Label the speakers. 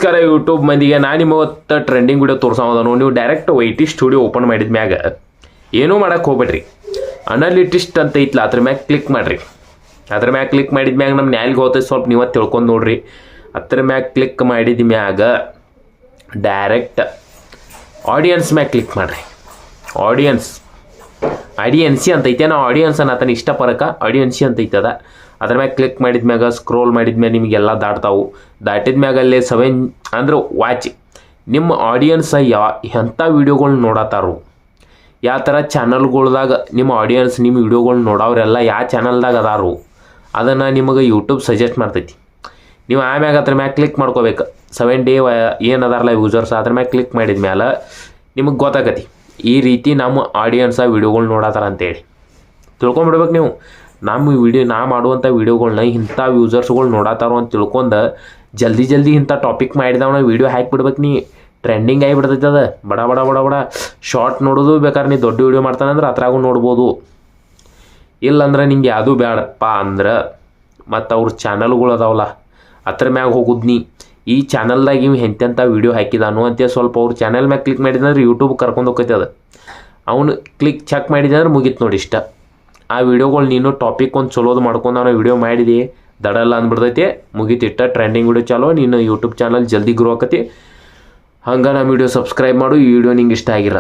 Speaker 1: ನಮಸ್ಕಾರ ಯೂಟ್ಯೂಬ್ ಮಂದಿಗೆ ನಾನು ನಿಮ್ಮವತ್ತು ಟ್ರೆಂಡಿಂಗ್ ವಿಡಿಯೋ ತೋರಿಸೋದನು. ನೀವು ಡೈರೆಕ್ಟ್ ವೈಟಿ ಸ್ಟುಡಿಯೋ ಓಪನ್ ಮಾಡಿದ ಮ್ಯಾಗ ಏನೂ ಮಾಡೋಕ್ಕೆ ಹೋಗ್ಬೇಡ್ರಿ. ಅನಾಲಿಟಿಸ್ಟ್ ಅಂತ ಐತ್ಲ ಅದ್ರ ಮ್ಯಾಗ ಕ್ಲಿಕ್ ಮಾಡಿರಿ. ಅದ್ರ ಮ್ಯಾಗ ಕ್ಲಿಕ್ ಮಾಡಿದ ಮ್ಯಾಗ ನಮ್ಮ ನ್ಯಾಲ್ಗೆ ಹೋಗ್ತೈತೆ ಸ್ವಲ್ಪ ನೀವು ತಿಳ್ಕೊಂಡು ನೋಡ್ರಿ. ಅದ್ರ ಮ್ಯಾಗ ಕ್ಲಿಕ್ ಮಾಡಿದ ಮ್ಯಾಗ ಡೈರೆಕ್ಟ್ ಆಡಿಯನ್ಸ್ ಮ್ಯಾಗ ಕ್ಲಿಕ್ ಮಾಡಿರಿ. ಆಡಿಯನ್ಸಿ ಅಂತ ಐತೆ. ನಾವು ಆಡಿಯನ್ಸ್ ಅನ್ನತಾನೆ ಇಷ್ಟಪಡಕ ಆಡಿಯನ್ಸಿ ಅಂತ ಐತದ. ಅದ್ರ ಮ್ಯಾಗ ಕ್ಲಿಕ್ ಮಾಡಿದ ಮ್ಯಾಗ ಸ್ಕ್ರೋಲ್ ಮಾಡಿದ ಮ್ಯಾಗ ನಿಮಗೆಲ್ಲ ದಾಟ್ತಾವು. ದಾಟಿದ ಮ್ಯಾಗ ಅಲ್ಲೇ 7 ಅಂದ್ರೆ ವಾಚ್ ನಿಮ್ಮ ಆಡಿಯನ್ಸ್ ಎಂಥ ವೀಡಿಯೋಗಳ್ನ ನೋಡತ್ತಾರು, ಯಾವ ಥರ ಚಾನಲ್ಗಳ್ದಾಗ ನಿಮ್ಮ ಆಡಿಯನ್ಸ್ ನಿಮ್ಮ ವೀಡಿಯೋಗಳ್ನ ನೋಡೋರೆಲ್ಲ ಯಾವ ಚಾನಲ್ದಾಗ ಅದಾರು ಅದನ್ನು ನಿಮಗೆ ಯೂಟ್ಯೂಬ್ ಸಜೆಸ್ಟ್ ಮಾಡ್ತೈತಿ. ನೀವು ಆಮ್ಯಾಗ ಅದ್ರ ಮ್ಯಾಗ ಕ್ಲಿಕ್ ಮಾಡ್ಕೋಬೇಕು. 7 ಡೇ ಏನು ಅದಾರಲ್ಲ ಯೂಸರ್ಸ್ ಅದ್ರ ಮ್ಯಾಗ ಕ್ಲಿಕ್ ಮಾಡಿದ ಮ್ಯಾಲ ನಿಮಗೆ ಗೊತ್ತಾಗತಿ ಈ ರೀತಿ ನಮ್ಮ ಆಡಿಯನ್ಸ ವೀಡಿಯೋಗಳ್ನ ನೋಡತ್ತಾರ ಅಂತೇಳಿ ತಿಳ್ಕೊಂಬಿಡ್ಬೇಕು. ನೀವು ನಮ್ಮ ನಾ ಮಾಡುವಂಥ ವೀಡಿಯೋಗಳ್ನ ಇಂಥ ಯೂಸರ್ಸ್ಗಳು ನೋಡತ್ತಾರೋ ಅಂತ ತಿಳ್ಕೊಂಡು ಜಲ್ದಿ ಇಂಥ ಟಾಪಿಕ್ ಮಾಡಿದವನ ವೀಡಿಯೋ ಹಾಕಿಬಿಡ್ಬೇಕು. ನೀ ಟ್ರೆಂಡಿಂಗ್ ಆಗಿಬಿಡ್ತೈತೆ ಅದು. ಬಡ ಶಾರ್ಟ್ ನೋಡೋದು ಬೇಕಾದ್ರೆ ನೀ ದೊಡ್ಡ ವೀಡಿಯೋ ಮಾಡ್ತಾನಂದ್ರೆ ಅದ್ರಾಗೂ ನೋಡ್ಬೋದು. ಇಲ್ಲಂದ್ರೆ ನಿಂಗೆ ಯಾವುದೂ ಬೇಡಪ್ಪ ಅಂದ್ರೆ ಮತ್ತು ಅವ್ರ ಚಾನಲ್ಗಳು ಅದಾವಲ್ಲ ಅದ್ರ ಮ್ಯಾಗ ಹೋಗೋದು. ನೀ ಈ ಚಾನಲ್ದಾಗ ಇವು ಎಂತೆಂಥ ವೀಡಿಯೋ ಹಾಕಿದಾನು ಅಂತ ಸ್ವಲ್ಪ ಅವ್ರ ಚಾನಲ್ ಮ್ಯಾಗ ಕ್ಲಿಕ್ ಮಾಡಿದಂದ್ರೆ ಯೂಟ್ಯೂಬ್ ಕರ್ಕೊಂಡು ಹೋಗ್ತೈತೆ ಅದು. ಅವನು ಕ್ಲಿಕ್ ಚೆಕ್ ಮಾಡಿದಂದ್ರೆ ಮುಗೀತು ನೋಡಿ ಇಷ್ಟ. ಆ ವೀಡಿಯೋಗಳು ನೀನು ಟಾಪಿಕ್ ಒಂದು ಚಲೋದು ಮಾಡ್ಕೊಂಡು ಅವನು ವೀಡಿಯೋ ಮಾಡಿದೆ ದಡಲ್ಲ ಅಂದ್ಬಿಡ್ತೈತಿ, ಮುಗೀತಿಟ್ಟ ಟ್ರೆಂಡಿಂಗ್ ವೀಡಿಯೋ ಚಾಲೋ. ನೀನು ಯೂಟ್ಯೂಬ್ ಚಾನಲ್ ಜಲ್ದಿ ಗ್ರೋ ಆಕತಿ. ಹಂಗೆ ನಮ್ಮ ವೀಡಿಯೋ ಸಬ್ಸ್ಕ್ರೈಬ್ ಮಾಡು. ಈ ವಿಡಿಯೋ ನಿಂಗೆ ಇಷ್ಟ ಆಗಿಲ್ಲ